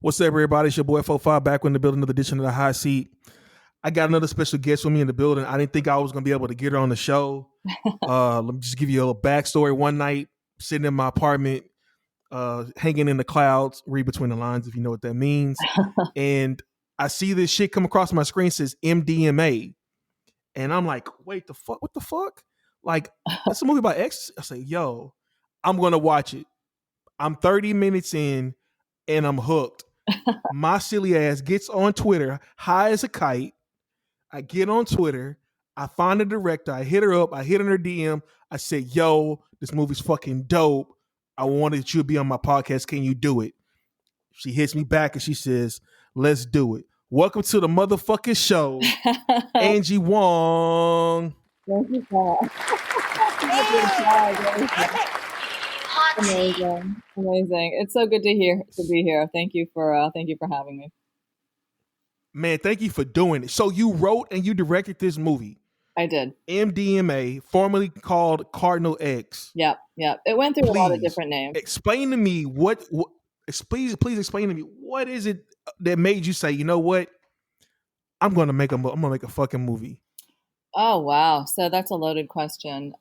What's up, everybody? It's your boy 45 back in the building, another edition of the Hot Seat. I got another special guest with me in the building. I didn't think I was going to be able to get her on the show. Let me just give you a little backstory. One night, sitting in my apartment, hanging in the clouds, read between the lines if you know what that means. And I see this shit come across my screen, says MDMA. And I'm like, wait, the fuck? What the fuck? Like, that's a movie about X. I say, yo, I'm going to watch it. I'm 30 minutes in and I'm hooked. My silly ass gets on Twitter, high as a kite. I get on Twitter. I find the director. I hit her up. I hit on her DM. I said, yo, this movie's fucking dope. I wanted you to be on my podcast. Can you do it? She hits me back and she says, let's do it. Welcome to the motherfucking show, Angie Wang. Thank you for Amazing. It's so good to be here. Thank you for having me. Man, thank you for doing it. So you wrote and you directed this movie. I did. MDMA, formerly called Cardinal X. Yep. It went through a lot of different names. Explain to me please explain to me what is it that made you say, you know what? I'm gonna make a fucking movie. Oh wow. So that's a loaded question.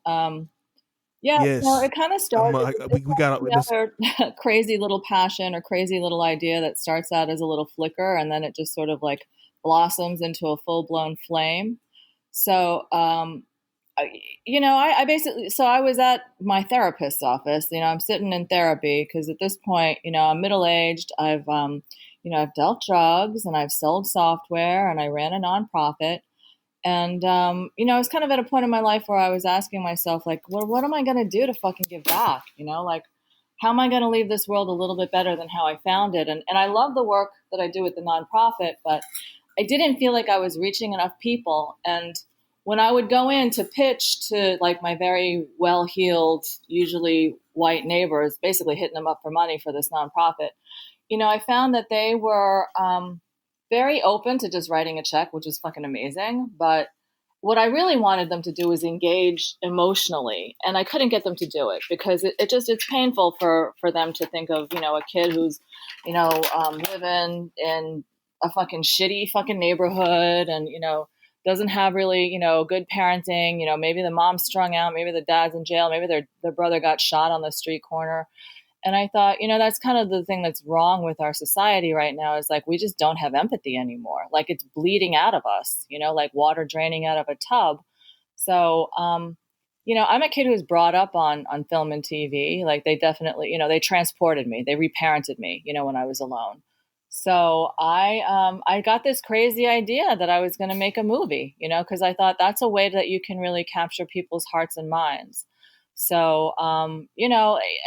Yes. So it kind of started. We got another crazy little passion or crazy little idea that starts out as a little flicker and then it just sort of like blossoms into a full blown flame. So, I basically, so I was at my therapist's office. I'm sitting in therapy because at this point, I'm middle aged. I've dealt drugs and I've sold software and I ran a nonprofit. And, I was kind of at a point in my life where I was asking myself, like, well, what am I going to do to fucking give back? Like, how am I going to leave this world a little bit better than how I found it? And I love the work that I do with the nonprofit, but I didn't feel like I was reaching enough people. And when I would go in to pitch to like my very well-heeled, usually white neighbors, basically hitting them up for money for this nonprofit, I found that they were, very open to just writing a check, which was fucking amazing. But what I really wanted them to do was engage emotionally. And I couldn't get them to do it because it's painful for them to think of, a kid who's, living in a fucking shitty fucking neighborhood and, doesn't have really, good parenting. Maybe the mom's strung out, maybe the dad's in jail, maybe their brother got shot on the street corner. And I thought, that's kind of the thing that's wrong with our society right now is like, we just don't have empathy anymore. Like it's bleeding out of us, like water draining out of a tub. So, I'm a kid who was brought up on film and TV. Like they definitely, they transported me, they reparented me, when I was alone. So I got this crazy idea that I was going to make a movie, because I thought that's a way that you can really capture people's hearts and minds. So,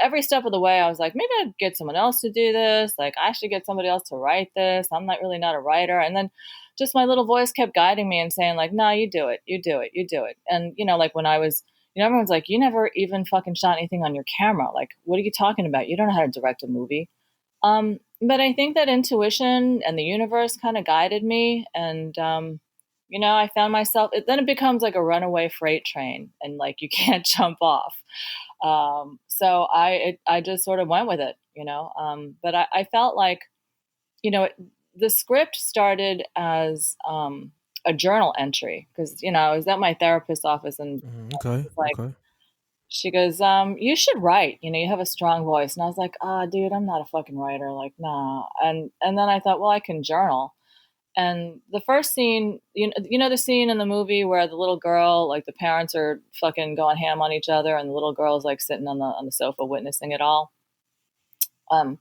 every step of the way, I was like, maybe I'd get someone else to do this. Like, I should get somebody else to write this. I'm not a writer. And then just my little voice kept guiding me and saying like, no, you do it. And, like when I was, everyone's like, you never even fucking shot anything on your camera. Like, what are you talking about? You don't know how to direct a movie. But I think that intuition and the universe kind of guided me. And, I found myself, then it becomes like a runaway freight train and like you can't jump off. So I just sort of went with it, but I felt like, the script started as a journal entry because, I was at my therapist's office and she goes, you should write, you have a strong voice. And I was like, dude, I'm not a fucking writer. Like, nah. And then I thought, well, I can journal. And the first scene, the scene in the movie where the little girl, like the parents are fucking going ham on each other, and the little girl's like sitting on the sofa witnessing it all. That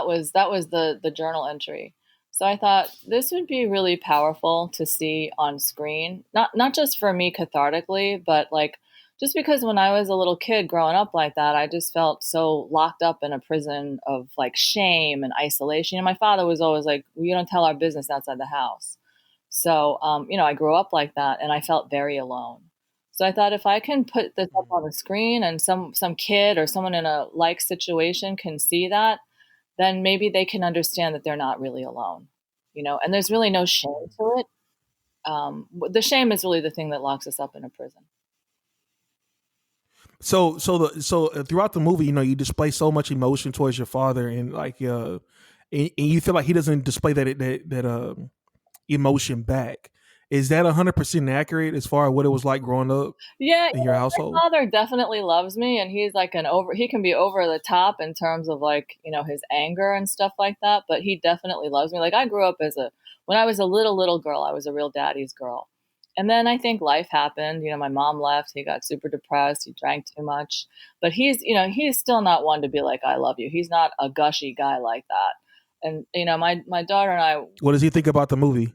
was the journal entry. So I thought this would be really powerful to see on screen, not just for me cathartically, but like just because when I was a little kid growing up like that, I just felt so locked up in a prison of like shame and isolation. And my father was always like, well, you don't tell our business outside the house. So, I grew up like that and I felt very alone. So I thought if I can put this up on the screen and some kid or someone in a like situation can see that, then maybe they can understand that they're not really alone, and there's really no shame to it. The shame is really the thing that locks us up in a prison. So throughout the movie, you display so much emotion towards your father, and like, and you feel like he doesn't display emotion back. Is that 100% accurate as far as what it was like growing up Yeah, in your my household? father definitely loves me, and he's like he can be over the top in terms of like, his anger and stuff like that, but he definitely loves me. Like I grew up when I was a little girl, I was a real daddy's girl. And then I think life happened. My mom left, he got super depressed, he drank too much. But he's still not one to be like, I love you. He's not a gushy guy like that. And my daughter and I. What does he think about the movie?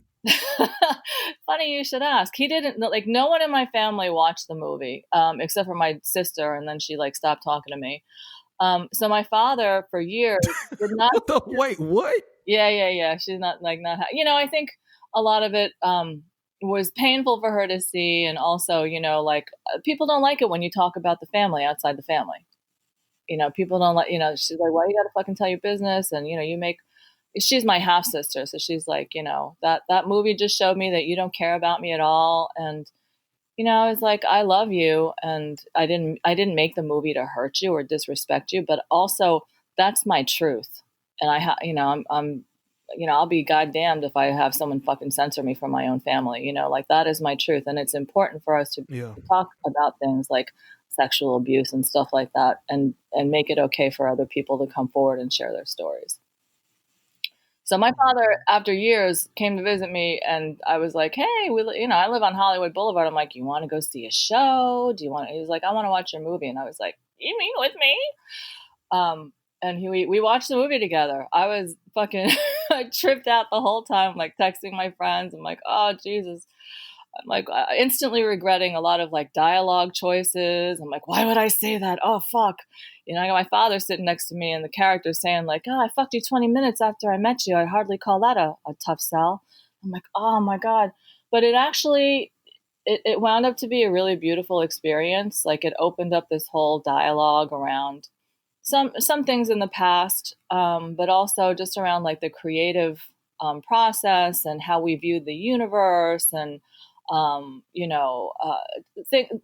Funny you should ask. He didn't like. No one in my family watched the movie, except for my sister, and then she like stopped talking to me. So my father, for years, did not. What the wait? What? Yeah, yeah, yeah. She's not like not. I think a lot of it was painful for her to see, and also, like people don't like it when you talk about the family outside the family. People don't like. She's like, "Why you gotta fucking tell your business?" And you make. She's my half sister, so she's like, that movie just showed me that you don't care about me at all. And I was like, I love you, and I didn't make the movie to hurt you or disrespect you, but also that's my truth. And I'll be goddamned if I have someone fucking censor me from my own family. Like that is my truth, and it's important for us to Yeah. talk about things like sexual abuse and stuff like that, and make it okay for other people to come forward and share their stories. So my father, after years, came to visit me, and I was like, "Hey, I live on Hollywood Boulevard." I'm like, "You want to go see a show? Do you want?" He was like, "I want to watch your movie," and I was like, "You mean with me?" And we watched the movie together. I was fucking tripped out the whole time, like texting my friends. I'm like, "Oh Jesus." I'm like instantly regretting a lot of like dialogue choices. I'm like, why would I say that? Oh fuck. I got my father sitting next to me and the character saying like, oh, I fucked you 20 minutes after I met you. I'd hardly call that a tough sell. I'm like, oh my God. But it actually it wound up to be a really beautiful experience. Like it opened up this whole dialogue around some things in the past, but also just around like the creative process and how we viewed the universe and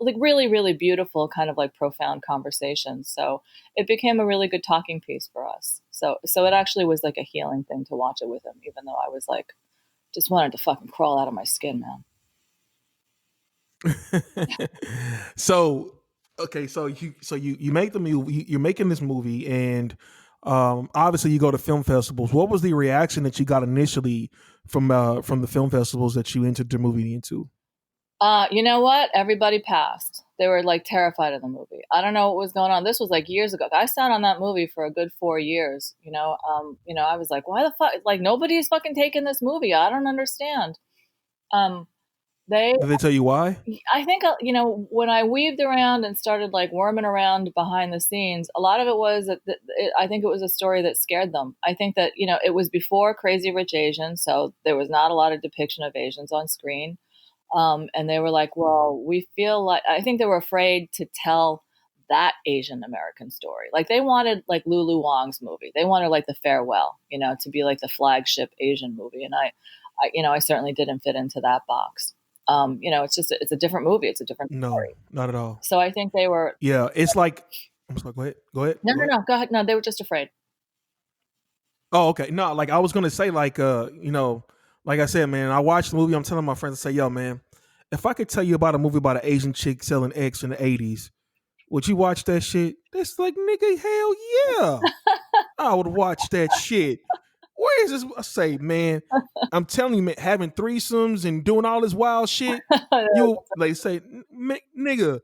like really, really beautiful, kind of like profound conversations. So it became a really good talking piece for us. So it actually was like a healing thing to watch it with him, even though I was like, just wanted to fucking crawl out of my skin, man. So okay, so you make the movie. You're making this movie, and obviously you go to film festivals. What was the reaction that you got initially from the film festivals that you entered the movie into? You know what? Everybody passed. They were like terrified of the movie. I don't know what was going on. This was like years ago. I sat on that movie for a good 4 years. I was like, why the fuck? Like nobody's fucking taking this movie. I don't understand. Um, they, Did they tell you why? I think, when I weaved around and started like worming around behind the scenes, a lot of it was I think it was a story that scared them. I think that, it was before Crazy Rich Asians, so there was not a lot of depiction of Asians on screen. And they were like, well, we feel like, I think they were afraid to tell that Asian American story. Like they wanted like Lulu Wang's movie. They wanted like The Farewell, to be like the flagship Asian movie. And I certainly didn't fit into that box. It's a different movie. It's a different No, story. not at all. So I think they were, Yeah, it's like I'm sorry. Go ahead. Go ahead. no, Go no, ahead. no, go ahead. No, they were just afraid. Oh, okay. No, like I was gonna say, like I said, man, I watched the movie. I'm telling my friends, I say, yo, man, if I could tell you about a movie about an Asian chick selling X in the '80s, would you watch that shit? That's like, nigga, hell yeah, I would watch that shit. Where is this? I say, man, I'm telling you, man, having threesomes and doing all this wild shit. You, they say, nigga,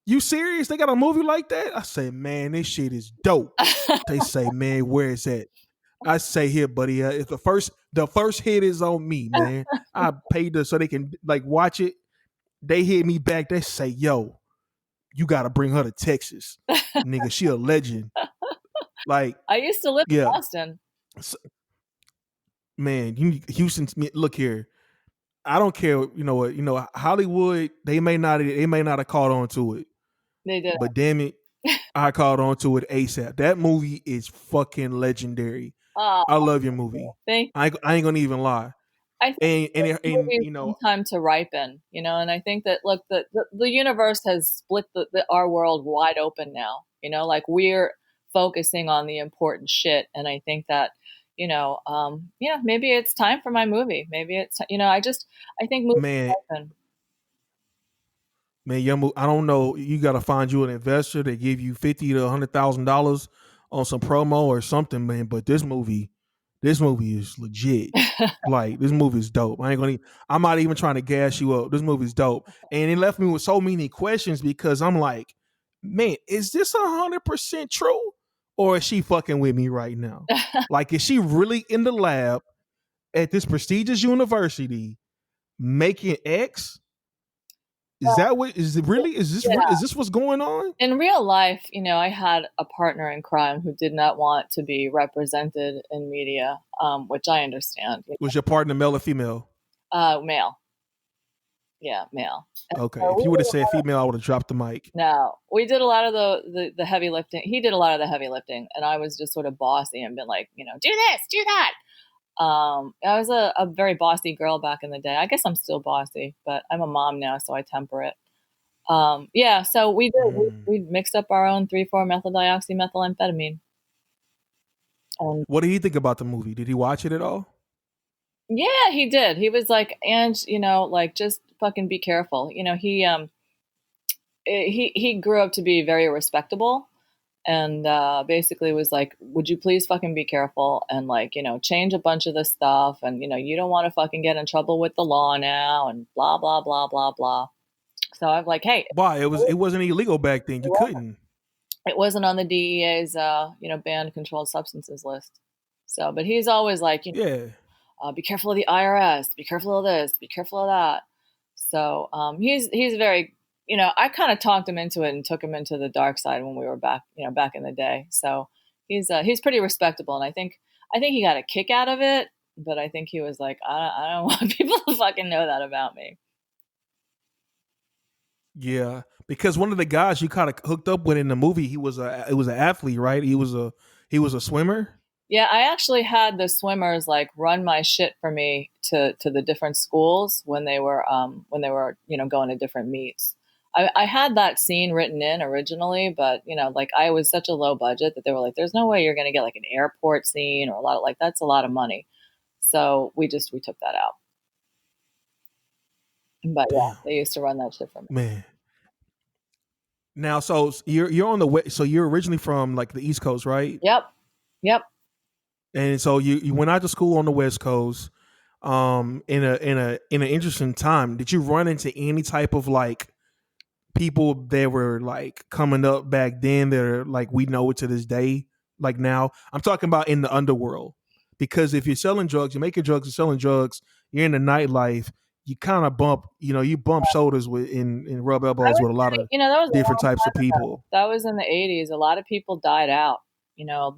you serious? They got a movie like that? I say, man, this shit is dope. They say, man, where is that? I say here, buddy, if the first hit is on me, man. I paid them so they can like watch it. They hit me back. They say, yo, you got to bring her to Texas, nigga. She a legend. Like, I used to live in yeah, Boston. so, man. Houston, look here. I don't care. You know what? Hollywood. They may not have caught on to it, They did. but damn it, I caught on to it ASAP. That movie is fucking legendary. Oh, I love your movie. thank I ain't gonna even lie. I think And movies some time to ripen, and I think that look, the universe has split our world wide open now. Like we're focusing on the important shit, and I think that yeah, maybe it's time for my movie. Maybe it's, I think movies Man, happen. man, I don't know. You got to find you an investor that give you $50,000 to $100,000 on some promo or something, man. But this movie is legit. Like this movie is dope. I'm not even trying to gas you up. This movie is dope, and it left me with so many questions because I'm like, man, is this 100% true, or is she fucking with me right now? Like, is she really in the lab at this prestigious university making X? Is that what is it really? Yeah. Is this what's going on? In real life, I had a partner in crime who did not want to be represented in media, which I understand. Was your partner male or female? Male. Yeah, male. And Okay. so If you would have said female, I would have dropped the mic. no, we did a lot of the heavy lifting. He did a lot of the heavy lifting, and I was just sort of bossy and been like, do this, do that. I was a very bossy girl back in the day. I guess I'm still bossy, but I'm a mom now, so I temper it. Yeah, so we did. We mixed up our own 3,4-methyldioxymethylamphetamine. And What did he think about the movie? Did he watch it at all? yeah, he did. He was like, and like just fucking be careful. He grew up to be very respectable, and basically was like, would you please fucking be careful and like change a bunch of this stuff, and you don't want to fucking get in trouble with the law now, and blah blah blah blah blah. So I'm like, hey, Why? It wasn't illegal back then. You couldn't. it wasn't on the DEA's banned controlled substances list. So, but he's always like, Yeah. be careful of the IRS, be careful of this, be careful of that. So he's very, I kind of talked him into it and took him into the dark side when we were back in the day. So he's pretty respectable, and I think he got a kick out of it, but I think he was like, I don't want people to fucking know that about me. Yeah. Because one of the guys you kind of hooked up with in the movie, it was an athlete, right? He was a swimmer. Yeah, I actually had the swimmers like run my shit for me to the different schools when they were going to different meets. I had that scene written in originally, but like I was such a low budget that they were like, "There's no way you're going to get like an airport scene or a lot of like that's a lot of money." So we took that out. But yeah, Damn, they used to run that shit for me. man. Now, so you're on the way. So you're originally from like the East Coast, right? Yep, yep. And so you went out to school on the West Coast. In an interesting time. Did you run into any type of like people that were like coming up back then that are like we know it to this day? Like now, I'm talking about in the underworld. Because if you're selling drugs, you're making drugs, you're selling drugs, you're in the nightlife, you kind of you bump shoulders with and rub I elbows would with a lot say, of that was a different long types of time ago. people. That was in the '80s. A lot of people died out.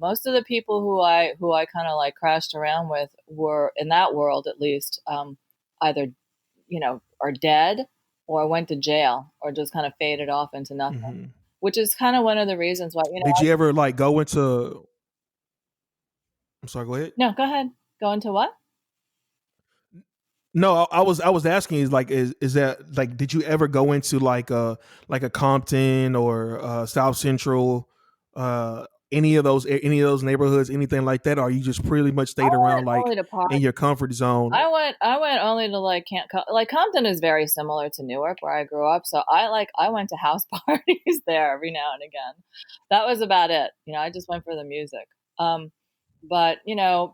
Most of the people who I kind of like crashed around with were in that world at least, either are dead or went to jail or just kind of faded off into nothing. Hmm. Which is kind of one of the reasons why Did you ever like go into? I'm sorry. Go ahead. no, go ahead. Go into what? No, I was asking is that like did you ever go into like a Compton or South Central, any of those neighborhoods, anything like that, or you just pretty much I stayed went around only like to in party. your comfort zone? I went only to like Camp like Compton is very similar to Newark where I grew up, so I went to house parties there every now and again. That was about it. I just went for the music. But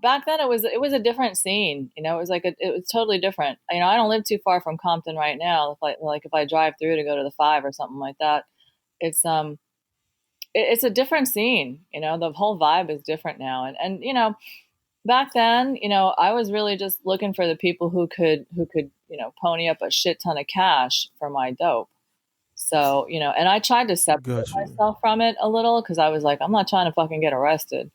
back then it was a different scene. It was like it was totally different. I don't live too far from Compton right now. If I drive through to go to the Five or something like that, it's it's a different scene. The whole vibe is different now, and back then, I was really just looking for the people who could pony up a shit ton of cash for my dope. So, and I tried to separate Got you. myself from it a little because I was like, I'm not trying to fucking get arrested.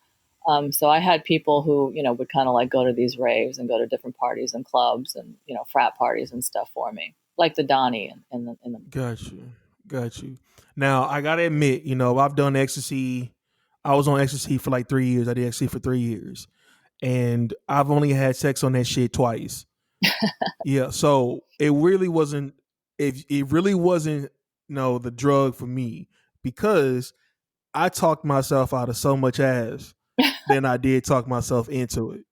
So I had people who, would kind of like go to these raves and go to different parties and clubs and, frat parties and stuff for me, like the Donnie in the. Got you. Got you. Now I gotta admit, I've done ecstasy. I was on ecstasy for like 3 years. I did ecstasy for 3 years, and I've only had sex on that shit twice. Yeah, so it really wasn't. If it really wasn't, the drug for me because I talked myself out of so much ass than I did talk myself into it.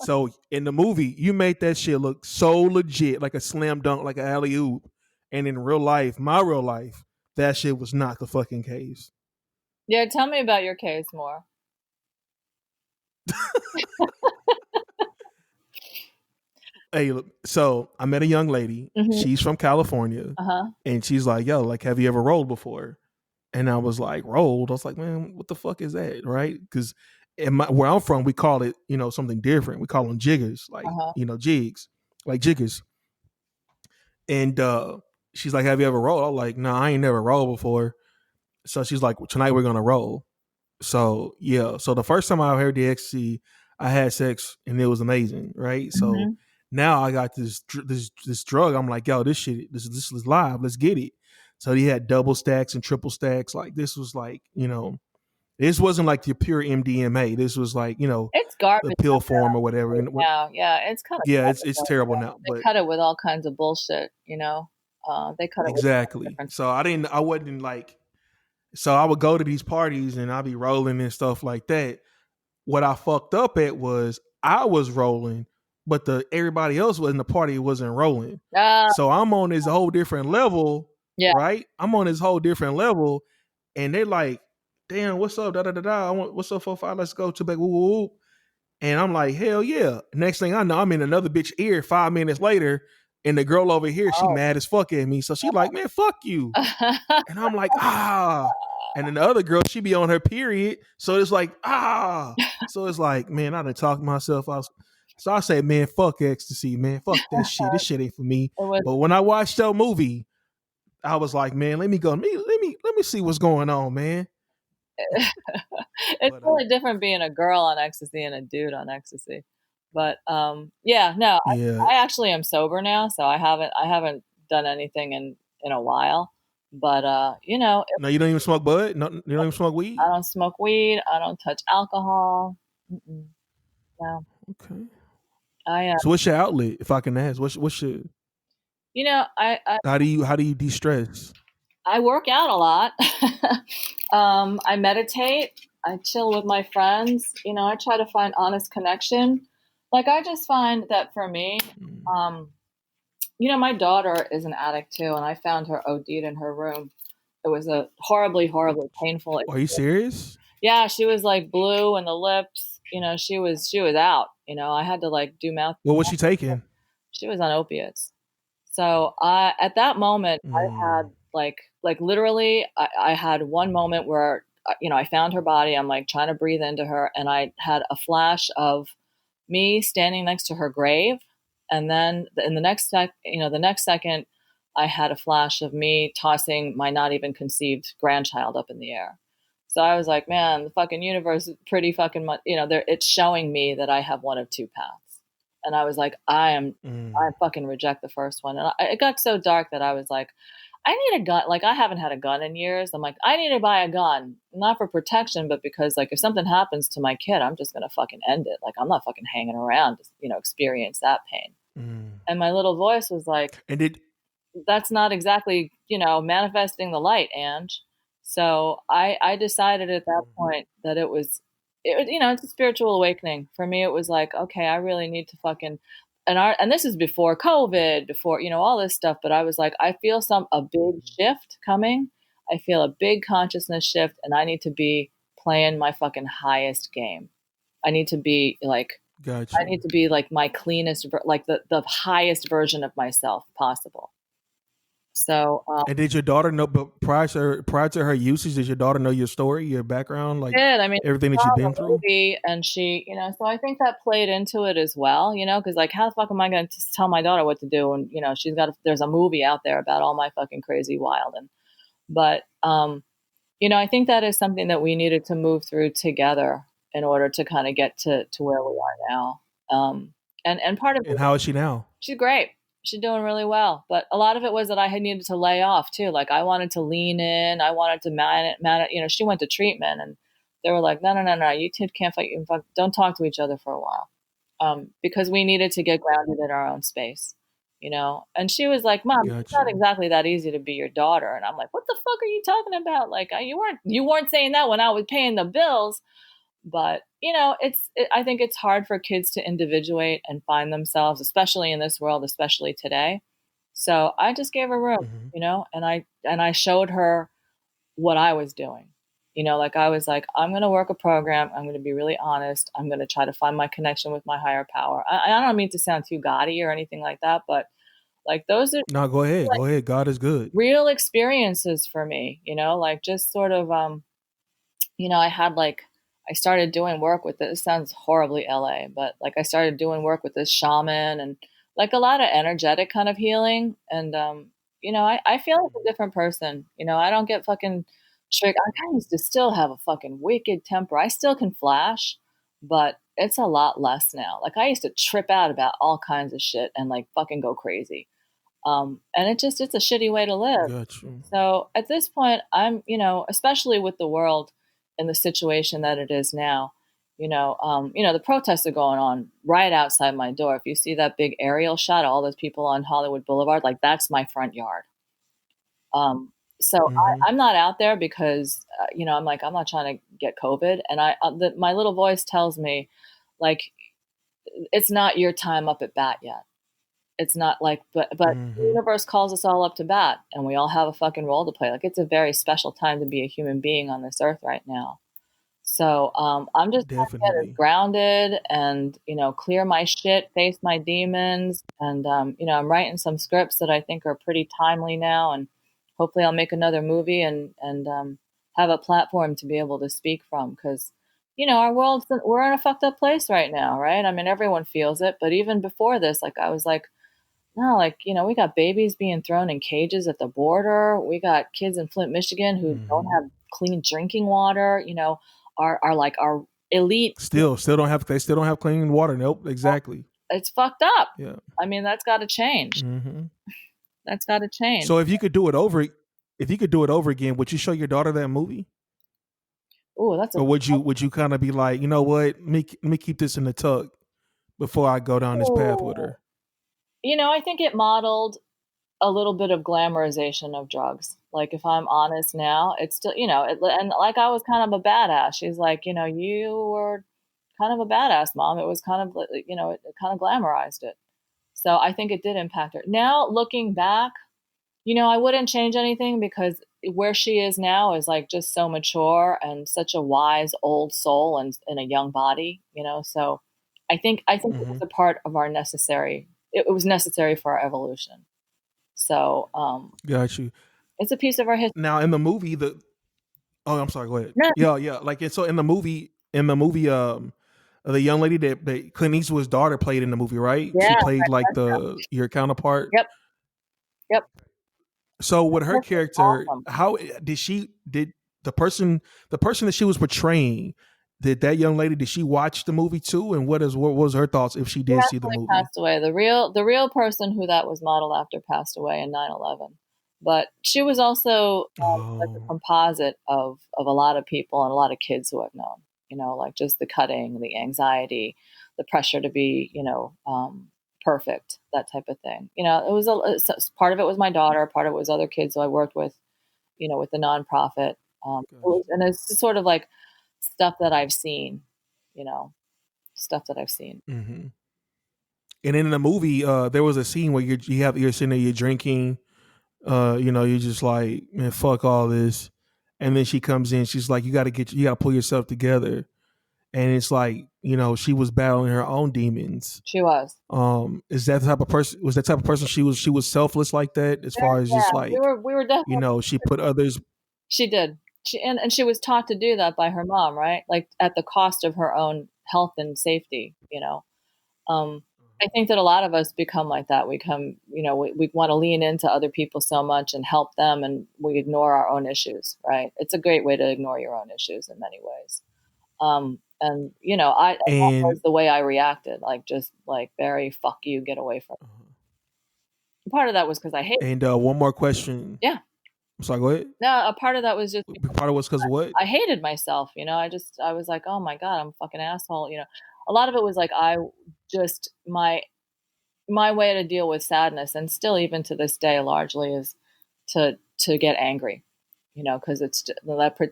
So in the movie, you made that shit look so legit, like a slam dunk, like an alley oop. And in real life, my real life, that shit was not the fucking case. Yeah, tell me about your case more. Hey, look, so I met a young lady. Hmm. She's from California, Uh-huh. and she's like, "Yo, like, have you ever rolled before?" And I was like, "Rolled?" I was like, "Man, what the fuck is that?" Right? Because where I'm from, we call it, something different. We call them jiggers, like, Uh-huh. jigs, like jiggers. And she's like, "Have you ever rolled?" I'm like, "No, I ain't never rolled before." So she's like, well, "Tonight we're gonna roll." So yeah, so the first time I heard the ecstasy, I had sex and it was amazing, right? So Hmm. now I got this drug. I'm like, "Yo, this shit, this is live. Let's get it." So he had double stacks and triple stacks. Like this was like, this wasn't like the pure MDMA. This was like, It's the garbage pill form or whatever. right now. Yeah, it's kind of Yeah, garbage it's right terrible now. now, They but cut it with all kinds of bullshit, They cut it with exactly. different. So I wasn't like, so I would go to these parties and I'd be rolling and stuff like that. What I fucked up at was I was rolling, but the everybody else was in the party wasn't rolling. Ah, So I'm on this whole different level, yeah. right? I'm on this whole different level, and they're like, "Damn, what's up? Da da da da. What's up, 4 5? Let's go to back." Woo, woo, woo. And I'm like, "Hell yeah!" Next thing I know, I'm in another bitch ear 5 minutes later, and the girl over here, she Oh. mad as fuck at me. So she like, "Man, fuck you." And I'm like, ah. And then the other girl, she be on her period. So it's like, ah. So it's like, man, I done talked myself out. So I say, man, fuck ecstasy, man. Fuck that shit. This shit ain't for me. It was. But when I watched that movie, I was like, man, let me go. Let me see what's going on, man. It's But really different being a girl on ecstasy and a dude on ecstasy. But yeah, no, yeah. I actually am sober now, so I haven't done anything in a while. But No, you don't even smoke bud? No, you don't even smoke weed? I don't smoke weed. I don't touch alcohol. Mm-mm, no, Okay. I So what's your outlet, if I can ask? What's your I how do you de-stress? I work out a lot. I meditate. I chill with my friends. I try to find honest connection. Like I just find that for me, Mm. um, my daughter is an addict too, and I found her OD'd in her room. It was a horribly, horribly painful. Are you serious? Yeah, she was like blue in the lips. She was out. I had to like do mouth. What was she taking? She was on opiates. So at that moment, I had Mm. like literally, I had one moment where I found her body. I'm like trying to breathe into her, and I had a flash of me standing next to her grave, and then in the next second, I had a flash of me tossing my not even conceived grandchild up in the air. So I was like, man, the fucking universe is pretty fucking much. It's showing me that I have one of two paths, and I was like, I Mm. fucking reject the first one. And it got so dark that I was like, I need a gun. Like, I haven't had a gun in years. I'm like, I need to buy a gun, not for protection, but because, like, if something happens to my kid, I'm just going to fucking end it. Like, I'm not fucking hanging around to, experience that pain. Mm. And my little voice was like, And did that's not exactly, manifesting the light, Ange. So I decided at that point that it's a spiritual awakening. For me, it was like, okay, I really need to fucking, and this is before COVID, before, all this stuff. But I was like, I feel a big shift coming. I feel a big consciousness shift, and I need to be playing my fucking highest game. I need to be like, got I you. need to be like my cleanest, like the highest version of myself possible. So, And did your daughter know? But prior to her usage, did your daughter know your story, your background, like I mean, everything she that you've saw been the through? movie and so I think that played into it as well, because like, how the fuck am I going to tell my daughter what to do? And, there's a movie out there about all my fucking crazy wild. But, I think that is something that we needed to move through together in order to kind of get to where we are now. And part of And it, how is she now? she's great. She's doing really well. But a lot of it was that I had needed to lay off too. Like I wanted to lean in. I wanted to she went to treatment and they were like, no, no, no, no. You two can't fight. Don't talk to each other for a while. Because we needed to get grounded in our own space. And she was like, Mom, it's Got not you. exactly that easy to be your daughter. And I'm like, what the fuck are you talking about? Like, you weren't saying that when I was paying the bills. But I think it's hard for kids to individuate and find themselves, especially in this world, especially today. So I just gave her room, Hmm. and I showed her what I was doing. Like I was like, I'm going to work a program. I'm going to be really honest. I'm going to try to find my connection with my higher power. I don't mean to sound too gaudy or anything like that, but like those are No, go ahead. like Go ahead. God is good. real experiences for me, like just sort of, I had like, I started doing work with this. It sounds horribly LA, but like I started doing work with this shaman and like a lot of energetic kind of healing. And, I feel like a different person. I don't get fucking tricked. I used to still have a fucking wicked temper. I still can flash, but it's a lot less now. Like I used to trip out about all kinds of shit and like fucking go crazy. And it's a shitty way to live. Got you. So at this point, I'm, especially with the world in the situation that it is now, the protests are going on right outside my door. If you see that big aerial shot of all those people on Hollywood Boulevard, like that's my front yard. Um, so Hmm. I'm not out there because, I'm like, I'm not trying to get COVID. And my little voice tells me like, it's not your time up at bat yet. It's not like, but the Hmm. universe calls us all up to bat, and we all have a fucking role to play. Like it's a very special time to be a human being on this earth right now. So I'm just trying to get as Definitely. grounded and clear my shit, face my demons, and I'm writing some scripts that I think are pretty timely now, and hopefully I'll make another movie and have a platform to be able to speak from because. Our world's we're in a fucked up place right now, right? I mean, everyone feels it, but even before this, like I was like, no, like, we got babies being thrown in cages at the border. We got kids in Flint, Michigan who don't Hmm. have clean drinking water, are like our elite. Still don't have. They still don't have clean water. Nope. Exactly. It's fucked up. Yeah. I mean, that's got to change. Hmm. That's got to change. So if you could do it over again, would you show your daughter that movie, Ooh, that's a, or would you kind of be like, you know what, let me keep this in the tuck before I go down this path with ooh. her? I think it modeled a little bit of glamorization of drugs. Like if I'm honest now, it's still, and like I was kind of a badass. She's like, you were kind of a badass mom. It was kind of, it kind of glamorized it. So I think it did impact her. Now looking back, I wouldn't change anything because where she is now is like just so mature and such a wise old soul and in a young body. So I think it was Hmm. a part of our necessary. It was necessary for our evolution. So Got you. it's a piece of our history. Now in the movie, the oh, I'm sorry. Go ahead. No, Yeah, yeah. Like so in the movie, the young lady that Clint Eastwood's daughter played in the movie, right? She yeah, played like the your counterpart. yep, yep. So with her That's character, awesome. how did the person that she was portraying, did that young lady, did she watch the movie too? And what was her thoughts if she He did see the actually movie? passed away. The real person who that was modeled after passed away in 9/11. But she was also like a Oh. composite of a lot of people and a lot of kids who I've known. Like just the cutting, the anxiety, the pressure to be, perfect, that type of thing. It was part of it was my daughter, part of it was other kids who I worked with, with the nonprofit. And it's sort of like stuff that I've seen, you know, stuff that I've seen. Mm-hmm. And in the movie, there was a scene where you're sitting there, you're drinking, you're just like, man, fuck all this. And then she comes in, she's like, you gotta pull yourself together. And it's like, she was battling her own demons. She was. Is that the type of person was that type of person she was selfless like that, as far as just Yeah, we like, were we were definitely. she put others. She did. And she was taught to do that by her mom, right? Like at the cost of her own health and safety. I think that a lot of us become like that. We come, we want to lean into other people so much and help them, and we ignore our own issues, right? It's a great way to ignore your own issues in many ways. And that was And the way I reacted, like just like very fuck you, get away from. Me. Part of that was because I hate. one more question. Yeah, I'm sorry, go ahead. no, a part of that was just Part of was because of what? I hated myself. I was like, oh my God, I'm a fucking asshole. A lot of it was like, I just, my way to deal with sadness, and still even to this day, largely is to get angry, cause it's that, the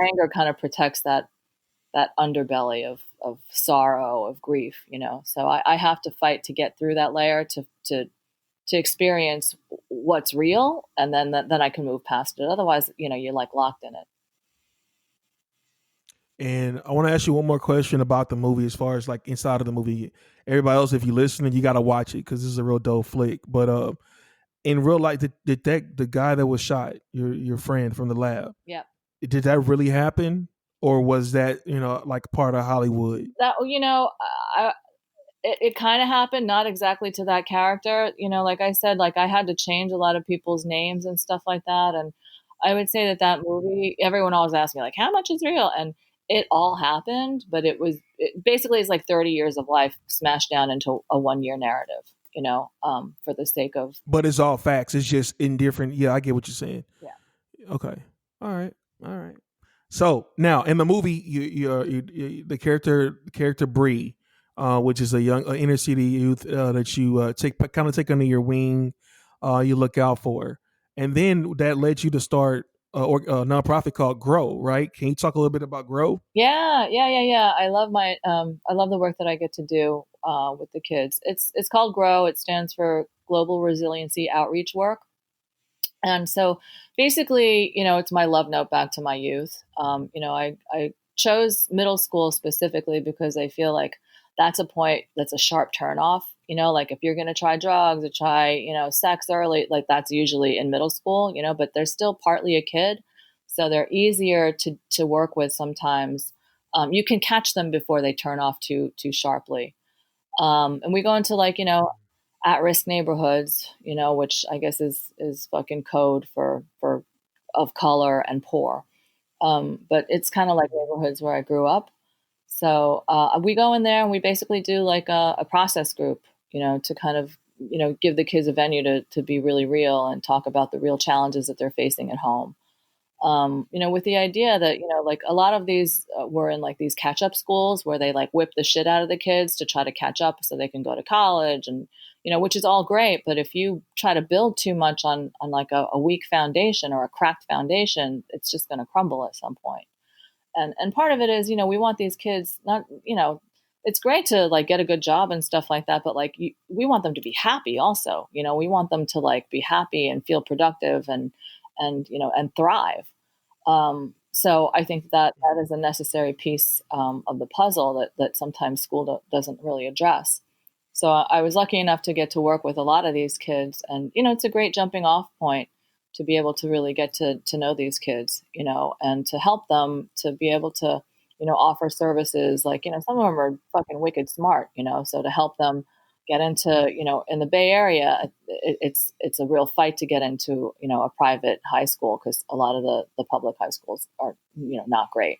anger kind of protects that underbelly of sorrow, of grief, you know. So I have to fight to get through that layer to experience what's real, and then I can move past it. Otherwise, you know, you're like locked in it. And I want to ask you one more question about the movie, as far as like inside of the movie. Everybody else, if you're listening, you got to watch it because this is a real dope flick. But in real life, did that the guy that was shot, your friend from the lab, Yeah. did that really happen, or was that, you know, like part of Hollywood? That, you know, it kind of happened, not exactly to that character. You know, like I said, like I had to change a lot of people's names and stuff like that. And I would say that that movie, everyone always asks me like, how much is real? And it all happened, but basically it's like 30 years of life smashed down into a 1 year narrative, you know, for the sake of, But it's all facts. It's just in different. Yeah, I get what you're saying. yeah. Okay. All right. All right. So now in the movie, the character Bree, which is a young inner city youth that you take under your wing, you look out for, and then that led you to start a nonprofit called Grow. Right? Can you talk a little bit about Grow? Yeah. I love the work that I get to do with the kids. It's called Grow. It stands for Global Resiliency Outreach Work. And so basically, you know, it's my love note back to my youth. You know, I chose middle school specifically because I feel like that's a point that's a sharp turnoff. You know, like if you're going to try drugs or try, you know, sex early, like that's usually in middle school, you know, but they're still partly a kid. So they're easier to work with sometimes. You can catch them before they turn off too sharply. And we go into like, you know, at risk neighborhoods, you know, which I guess is fucking code for of color and poor. But it's kind of like neighborhoods where I grew up. So we go in there and we basically do like a process group, you know, to kind of, you know, give the kids a venue to be really real and talk about the real challenges that they're facing at home. You know, with the idea that, you know, like a lot of these were in like these catch up schools where they like whip the shit out of the kids to try to catch up so they can go to college and, you know, which is all great. But if you try to build too much on like a weak foundation or a cracked foundation, it's just going to crumble at some point. And part of it is, you know, we want these kids not, you know, it's great to like get a good job and stuff like that, but like we want them to be happy also. You know, we want them to like be happy and feel productive and you know and thrive. So I think that that is a necessary piece of the puzzle that sometimes school doesn't really address. So I was lucky enough to get to work with a lot of these kids, and you know it's a great jumping off point to be able to really get to know these kids, you know, and to help them to be able to, you know, offer services like, you know, some of them are fucking wicked smart, you know, so to help them get into, you know, in the Bay Area, it's a real fight to get into, you know, a private high school because a lot of the public high schools are, you know, not great.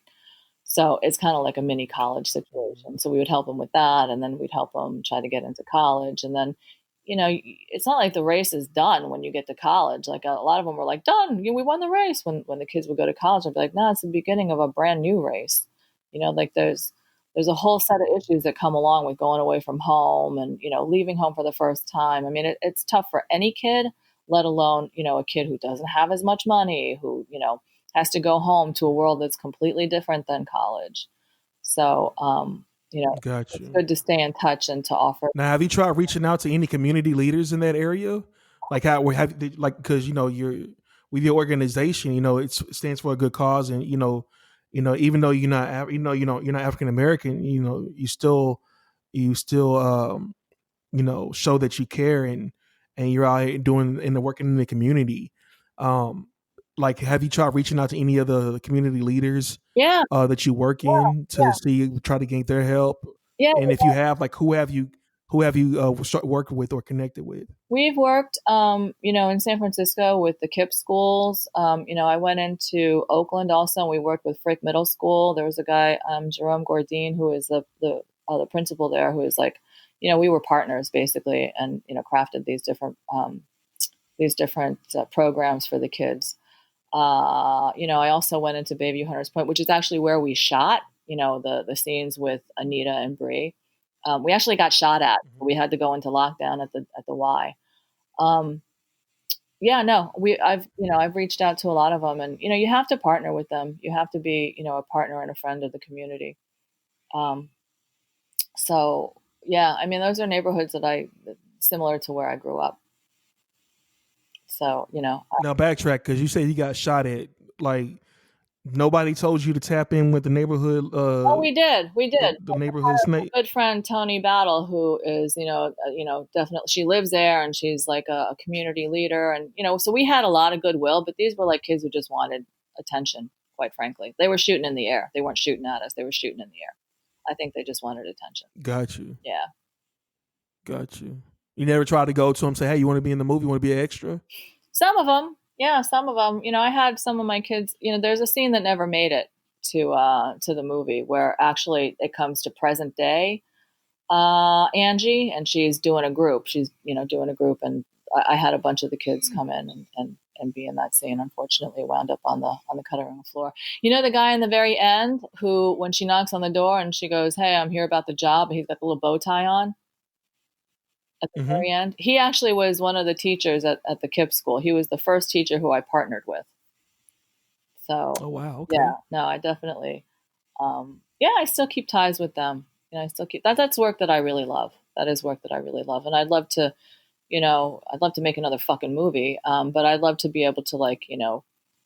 So it's kind of like a mini college situation. So we would help them with that, and then we'd help them try to get into college, and then, you know, it's not like the race is done when you get to college. Like a lot of them were like, done, we won the race. When the kids would go to college, I'd be like, no, it's the beginning of a brand new race. You know, like there's a whole set of issues that come along with going away from home and, you know, leaving home for the first time. I mean, it's tough for any kid, let alone, you know, a kid who doesn't have as much money, who, you know, has to go home to a world that's completely different than college. So, you know, Got it's you. good to stay in touch and to offer. Now, have you tried reaching out to any community leaders in that area? Like how we have like because you know you're with your organization, you know it stands for a good cause, and even though you're not you're not African American, you know you still show that you care, and you're out here doing and working in the community. Um, like, have you tried reaching out to any of the community leaders Yeah, that you work yeah, in to see try to gain their help? yeah. And if you have, like, who have you worked with or connected with? We've worked, you know, in San Francisco with the KIPP schools. You know, I went into Oakland also, and we worked with Frick Middle School. There was a guy, Jerome Gordine, who is the principal there, who is like, you know, we were partners basically, and you know, crafted these different programs for the kids. You know, I also went into Bayview Hunters Point, which is actually where we shot, you know, the scenes with Anita and Bree. We actually got shot at, so we had to go into lockdown at the Y. Um, Yeah, no, I've reached out to a lot of them, and you have to partner with them. You have to be, a partner and a friend of the community. Um, so yeah, I mean, those are neighborhoods similar to where I grew up. So, Now backtrack because you said he got shot at. Like nobody told you to tap in with the neighborhood, oh, we did. the neighborhood snake. Good friend Tony Battle, who is, definitely she lives there and she's like a community leader, and so we had a lot of goodwill, but these were like kids who just wanted attention. Quite frankly, they were shooting in the air. They weren't shooting at us. They were shooting in the air. I think they just wanted attention. Got you. Yeah. Got you. You never tried to go to him and say, "Hey, you want to be in the movie? You want to be an extra?" Some of them, yeah, some of them. I had some of my kids. There's a scene that never made it to the movie where actually it comes to present day. Angie, and she's doing a group. She's doing a group, and I had a bunch of the kids come in and be in that scene. Unfortunately, wound up on the cutting room floor. The guy in the very end who, when she knocks on the door and she goes, "Hey, I'm here about the job," and he's got the little bow tie on at the Mm-hmm. very end. He actually was one of the teachers at the KIPP school. He was the first teacher who I partnered with. So Oh wow. yeah, Okay. no, I definitely, yeah, I still keep ties with them. I still keep that's work that I really love. That is work that I really love, and I'd love to make another fucking movie. But I'd love to be able to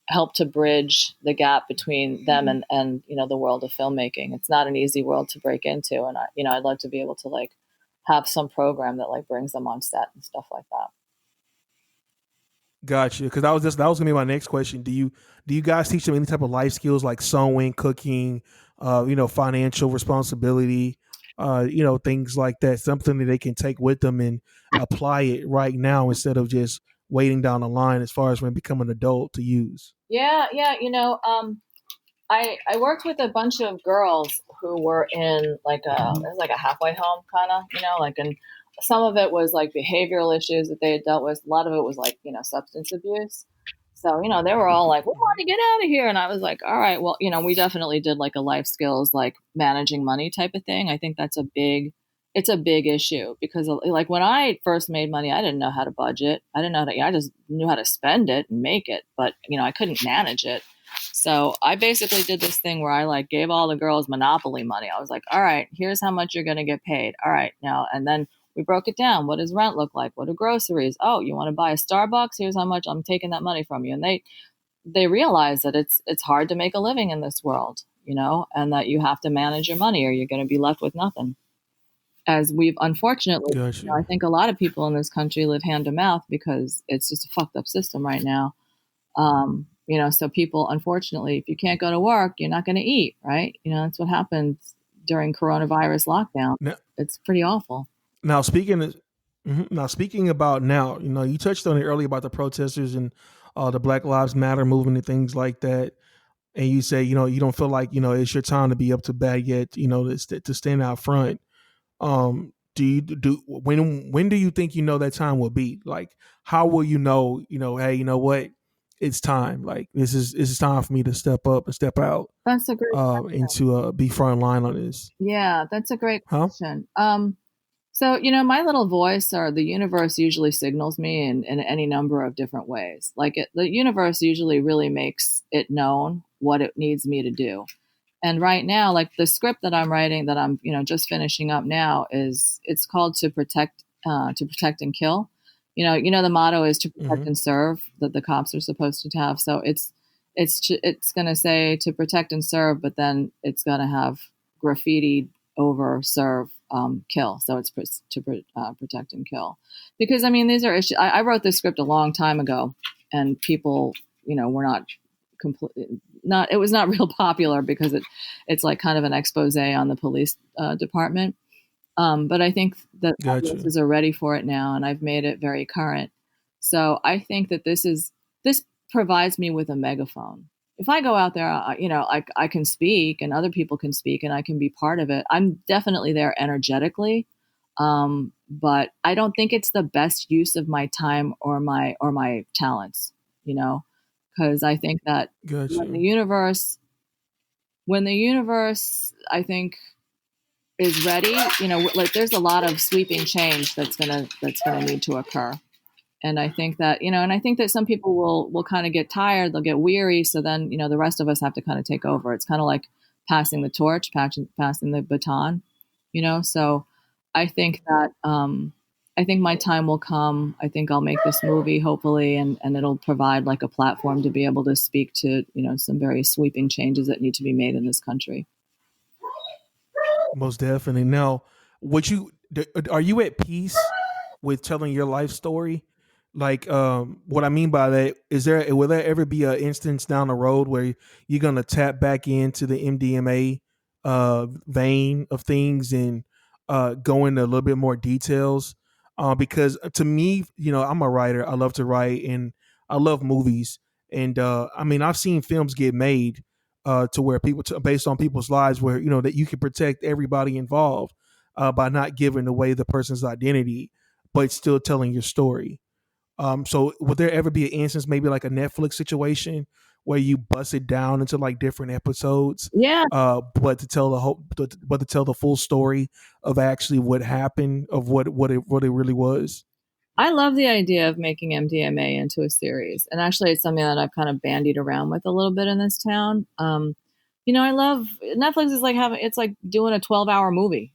help to bridge the gap between them and the world of filmmaking. It's not an easy world to break into, and I'd love to be able to have some program that brings them on set and stuff like that. Gotcha. Because that was gonna be my next question. Do you guys teach them any type of life skills like sewing, cooking, financial responsibility, things like that? Something that they can take with them and apply it right now instead of just waiting down the line as far as when they become an adult to use. Yeah, yeah. I worked with a bunch of girls who were in it was like a halfway home kind of, and some of it was like behavioral issues that they had dealt with. A lot of it was substance abuse. So, they were all like, "We want to get out of here." And I was like, "All right, well, we definitely did like a life skills, like managing money type of thing. I think it's a big issue because like when I first made money, I didn't know how to budget. I didn't know how to, I just knew how to spend it and make it, but I couldn't manage it. So I basically did this thing where I gave all the girls Monopoly money. I was like, all right, here's how much you're going to get paid. All right, now, and then we broke it down. What does rent look like? What are groceries? Oh, you want to buy a Starbucks? Here's how much I'm taking that money from you. And they realize that it's hard to make a living in this world, and that you have to manage your money or you're going to be left with nothing. As we've unfortunately, Gotcha. I think a lot of people in this country live hand to mouth because it's just a fucked up system right now. So people, unfortunately, if you can't go to work, you're not going to eat, right? That's what happens during coronavirus lockdown. Now, It's pretty awful. now speaking of, now speaking about now, you touched on it earlier about the protesters and the Black Lives Matter movement and things like that. And you say, you don't feel like, it's your time to be up to bat yet, to stand out front. Do you do when do you think that time will be? Like, how will hey, what? It's time. Like this is time for me to step up and step out That's a great and question. to be front line on this. Yeah, that's a great Huh? question. So, my little voice or the universe usually signals me in any number of different ways. The universe usually really makes it known what it needs me to do. And right now, like the script that I'm writing that I'm, just finishing up now it's called to protect and kill. The motto is to protect Mm-hmm. and serve that the cops are supposed to have. So it's going to say to protect and serve, but then it's going to have graffiti over serve, kill. So it's protect and kill. Because I mean, these are issues. I wrote this script a long time ago, and people, were not completely not. It was not real popular because it's like kind of an expose on the police department. But I think that Gotcha. audiences are ready for it now, and I've made it very current. So I think that this provides me with a megaphone. If I go out there, I can speak, and other people can speak, and I can be part of it. I'm definitely there energetically, but I don't think it's the best use of my time or my talents. Because I think that when the Gotcha. universe, I think is ready, like there's a lot of sweeping change that's gonna need to occur. And I think that, and I think that some people will kind of get tired, they'll get weary. So then, the rest of us have to kind of take over. It's kind of like passing the torch, passing the baton, So I think that, I think my time will come. I think I'll make this movie, hopefully, and it'll provide like a platform to be able to speak to, some very sweeping changes that need to be made in this country. Most definitely. Now, are you at peace with telling your life story? Like, what I mean by that is, will there ever be an instance down the road where you're gonna tap back into the MDMA vein of things and go into a little bit more details? Because to me, I'm a writer. I love to write, and I love movies. And I mean, I've seen films get made to where based on people's lives, where that you can protect everybody involved by not giving away the person's identity, but still telling your story. So would there ever be an instance, maybe like a Netflix situation, where you bust it down into like different episodes, Yeah, but to tell but to tell the full story of actually what happened, of what it really was? I love the idea of making MDMA into a series. And actually, it's something that I've kind of bandied around with a little bit in this town. I love Netflix is like it's like doing a 12-hour movie,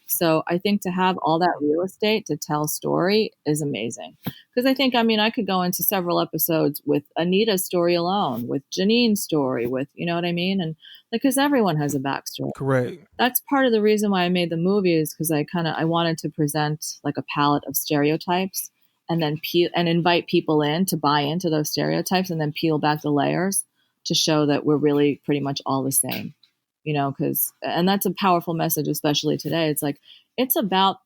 So I think to have all that real estate to tell story is amazing. Because I could go into several episodes with Anita's story alone, with Janine's story, with, you know what I mean? And because everyone has a backstory. Correct. That's part of the reason why I made the movie, is because I wanted to present like a palette of stereotypes, and then and invite people in to buy into those stereotypes, and then peel back the layers to show that we're really pretty much all the same, and that's a powerful message, especially today. It's like, it's about,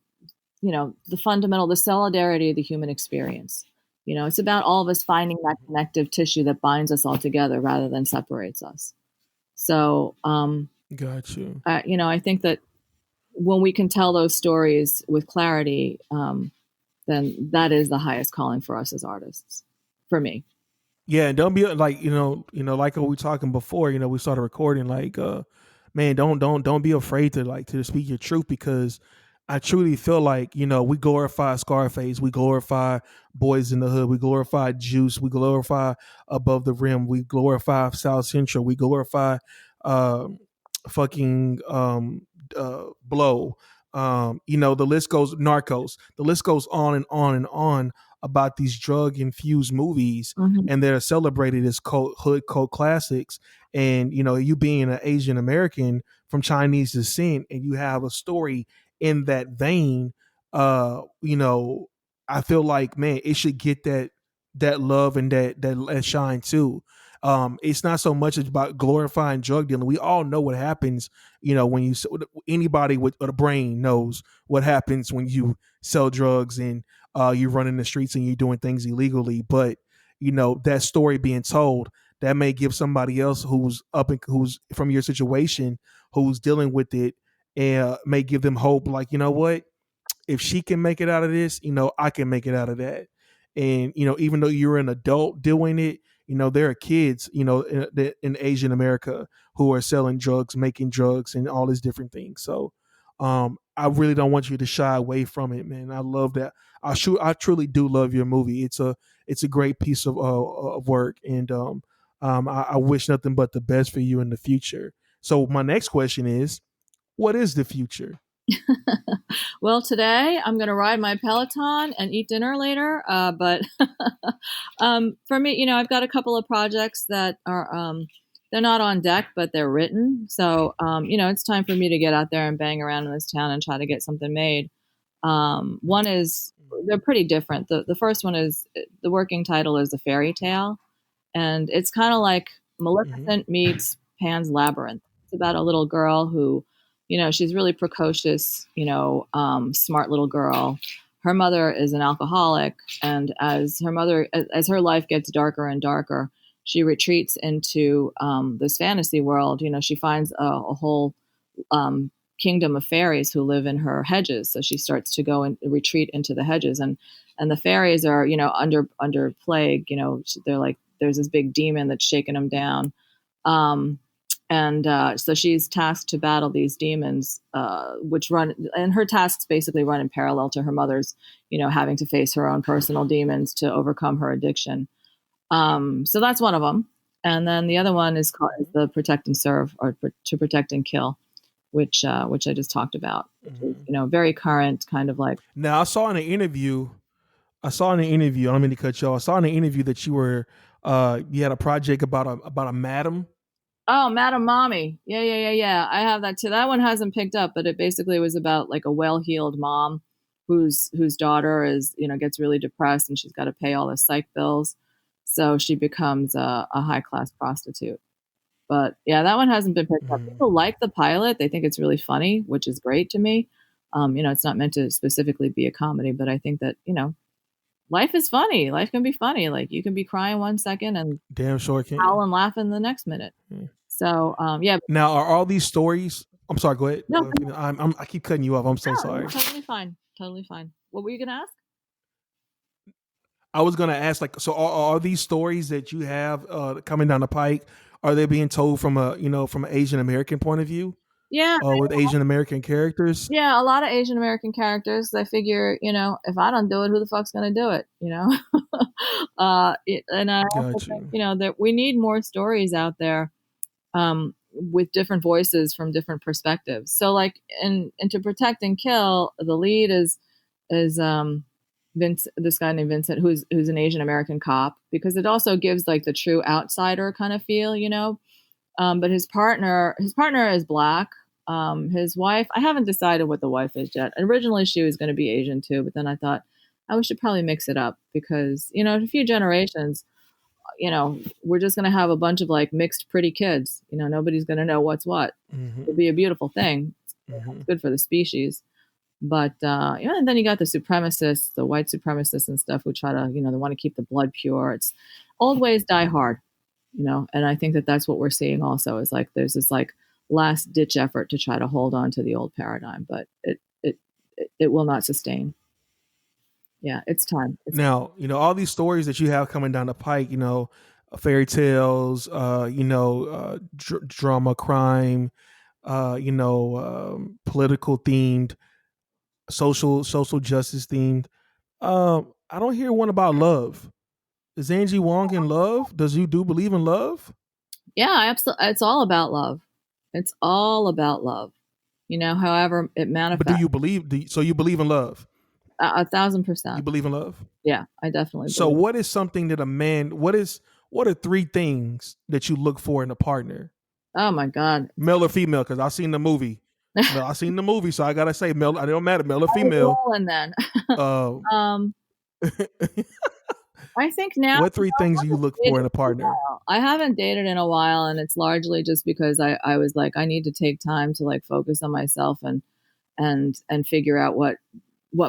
the solidarity of the human experience. It's about all of us finding that connective tissue that binds us all together rather than separates us. So, Got you. I think that when we can tell those stories with clarity, then that is the highest calling for us as artists, for me. Yeah, and don't be like, like we were talking before, we started recording, like, man, don't be afraid to speak your truth, because I truly feel like, we glorify Scarface, we glorify Boys in the Hood, we glorify Juice, we glorify Above the Rim, we glorify South Central, we glorify uh, fucking Blow. The list goes, Narcos. The list goes on and on and on about these drug infused movies, Mm-hmm. and they're celebrated as hood cult classics. And you being an Asian American from Chinese descent, and you have a story in that vein, I feel like, man, it should get that love and that shine too. It's not so much about glorifying drug dealing. We all know what happens, when anybody with a brain knows what happens when you sell drugs, and you run in the streets and you're doing things illegally. But that story being told, that may give somebody else who's from your situation, who's dealing with it, and may give them hope. Like, what, if she can make it out of this, I can make it out of that. And even though you're an adult doing it, there are kids, in Asian America, who are selling drugs, making drugs, and all these different things. So I really don't want you to shy away from it, man. I love that. I truly do love your movie. It's a great piece of work, and I wish nothing but the best for you in the future. So my next question is, what is the future? Well, today I'm going to ride my Peloton and eat dinner later. But for me, I've got a couple of projects that are, they're not on deck, but they're written. So, it's time for me to get out there and bang around in this town and try to get something made. One is, they're pretty different. The first one is, the working title is A Fairy Tale. And it's kind of like Mm-hmm. Maleficent meets Pan's Labyrinth. It's about a little girl who, she's really precocious, smart little girl. Her mother is an alcoholic, and as her life gets darker and darker, she retreats into this fantasy world. She finds a whole kingdom of fairies who live in her hedges. So she starts to go and retreat into the hedges, and the fairies are, under plague. They're like, there's this big demon that's shaking them down. Um, And so she's tasked to battle these demons, which run, and her tasks basically run in parallel to her mother's, having to face her own personal demons to overcome her addiction. So that's one of them. And then the other one is called is the Protect and Serve, or to Protect and Kill, which I just talked about, which is, very current, kind of like. Now I saw in an interview. I don't mean to cut you off. I saw in an interview that you had a project about a madam. Oh, Madam Mommy. Yeah, yeah, yeah, yeah. I have that too. That one hasn't picked up, but it basically was about like a well-heeled mom whose daughter is, gets really depressed and she's got to pay all the psych bills. So she becomes a high-class prostitute. But yeah, that one hasn't been picked up. Mm. People like the pilot. They think it's really funny, which is great to me. It's not meant to specifically be a comedy, but I think that, life is funny. Life can be funny. Like you can be crying 1 second and Damn sure can. howling laughing the next minute. So yeah. Now, are all these stories? I'm sorry. Go ahead. No, I keep cutting you off. I'm so sorry. totally fine. Totally fine. What were you gonna ask? I was gonna ask, like, so are these stories that you have coming down the pike? Are they being told from from an Asian American point of view? Yeah, With Asian American characters? yeah, a lot of Asian American characters. I figure, if I don't do it, who the fuck's gonna do it? And I also think, that we need more stories out there, with different voices from different perspectives. So, like, in To Protect and Kill, the lead is Vince, this guy named Vincent, who's an Asian American cop, because it also gives like the true outsider kind of feel, But his partner is black. His wife, I haven't decided what the wife is yet. Originally, she was going to be Asian too, but then I thought, we should probably mix it up because, in a few generations, we're just going to have a bunch of like mixed pretty kids. Nobody's going to know what's what. Mm-hmm. It'll be a beautiful thing. It's good for the species. But, and then you got the supremacists, the white supremacists and stuff who try to, they want to keep the blood pure. It's old ways die hard, and I think that that's what we're seeing also is like there's this like last ditch effort to try to hold on to the old paradigm, but it will not sustain. Yeah, it's time. Now, all these stories that you have coming down the pike, fairy tales, drama, crime, political themed, social justice themed. I don't hear one about love. Is Angie Wang in love? Do believe in love? Yeah, absolutely. It's all about love. It's all about love. However it manifests. But do you believe? So you believe in love? 1,000%. You believe in love? Yeah, I definitely. So what is something that a man? What are 3 things that you look for in a partner? Oh my God, male or female? Because I've seen the movie. I've seen the movie, so I gotta say, male. It don't matter, male or female. And then, I think now. What 3 things do you look for in a partner? I haven't dated in a while, and it's largely just because I was like, I need to take time to like focus on myself and figure out what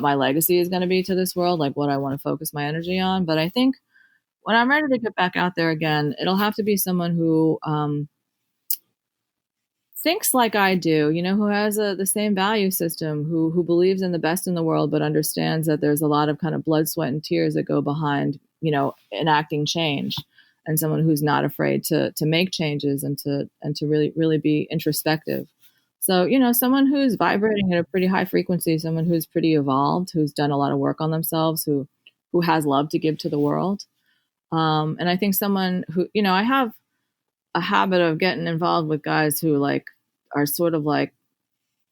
my legacy is going to be to this world, like what I want to focus my energy on. But I think when I'm ready to get back out there again, it'll have to be someone who thinks like I do, who has the same value system, who believes in the best in the world, but understands that there's a lot of kind of blood, sweat, and tears that go behind, enacting change, and someone who's not afraid to make changes and to really, really be introspective. So, someone who's vibrating at a pretty high frequency, someone who's pretty evolved, who's done a lot of work on themselves, who has love to give to the world. And I think someone who, I have a habit of getting involved with guys who like are sort of like,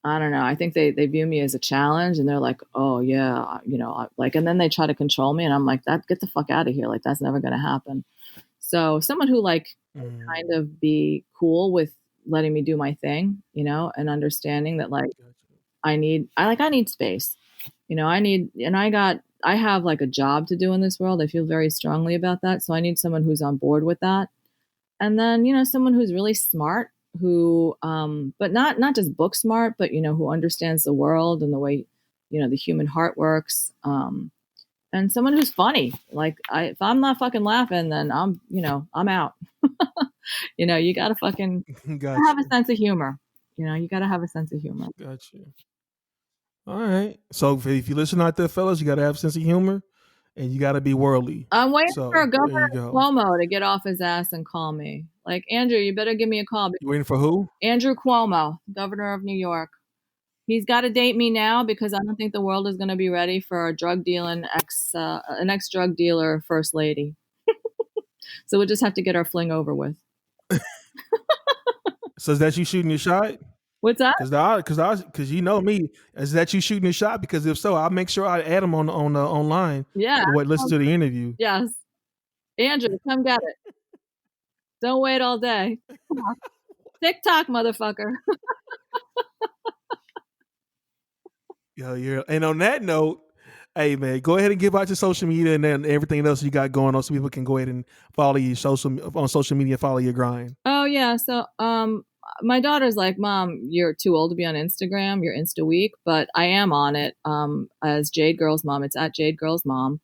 I don't know, I think they view me as a challenge, and they're like, oh yeah, like, and then they try to control me, and I'm like, get the fuck out of here. Like, that's never going to happen. So someone who like kind of be cool with letting me do my thing, and understanding that like I need space, I have like a job to do in this world. I feel very strongly about that. So I need someone who's on board with that. And then, someone who's really smart, who, but not just book smart, but, who understands the world and the way, the human heart works. And someone who's funny. Like if I'm not fucking laughing, then I'm out. You gotta fucking have a sense of humor. You gotta have a sense of humor. Gotcha. All right. So if you listen out there, fellas, you gotta have a sense of humor. and you got to be worldly. I'm waiting for So there Governor you go. Cuomo to get off his ass and call me. Like, Andrew, you better give me a call. You waiting for who? Andrew Cuomo, governor of New York. He's got to date me now because I don't think the world is going to be ready for a drug dealing an ex drug dealer first lady. So we'll just have to get our fling over with. So is that you shooting your shot? What's that? Because you know me, is that you shooting your shot? Because if so, I'll make sure I add him on online. Yeah. Listen to the interview. Yes. Andrew, come get it. Don't wait all day. TikTok, motherfucker. Yeah. And on that note, hey man, go ahead and give out your social media and then everything else you got going on, so people can go ahead and follow you on social media, follow your grind. Oh yeah. So my daughter's like, Mom, you're too old to be on Instagram. You're Insta weak, but I am on it as Jade Girl's Mom. It's at Jade Girl's Mom.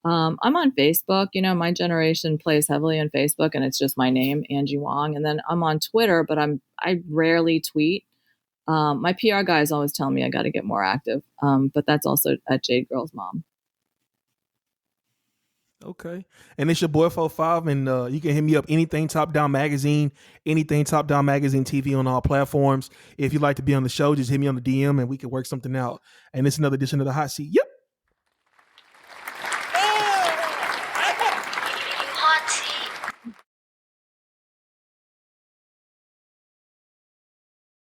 I'm on Facebook. You know, my generation plays heavily on Facebook, and it's just my name, Angie Wang. And then I'm on Twitter, but I rarely tweet. My PR guys always tell me I got to get more active, but that's also at Jade Girl's Mom. Okay. And it's your boy 45, and you can hit me up anything Top Down Magazine, anything Top Down Magazine TV on all platforms. If you'd like to be on the show, just hit me on the DM and we can work something out. And it's another edition of the Hot Seat. Yep. Hot Seat.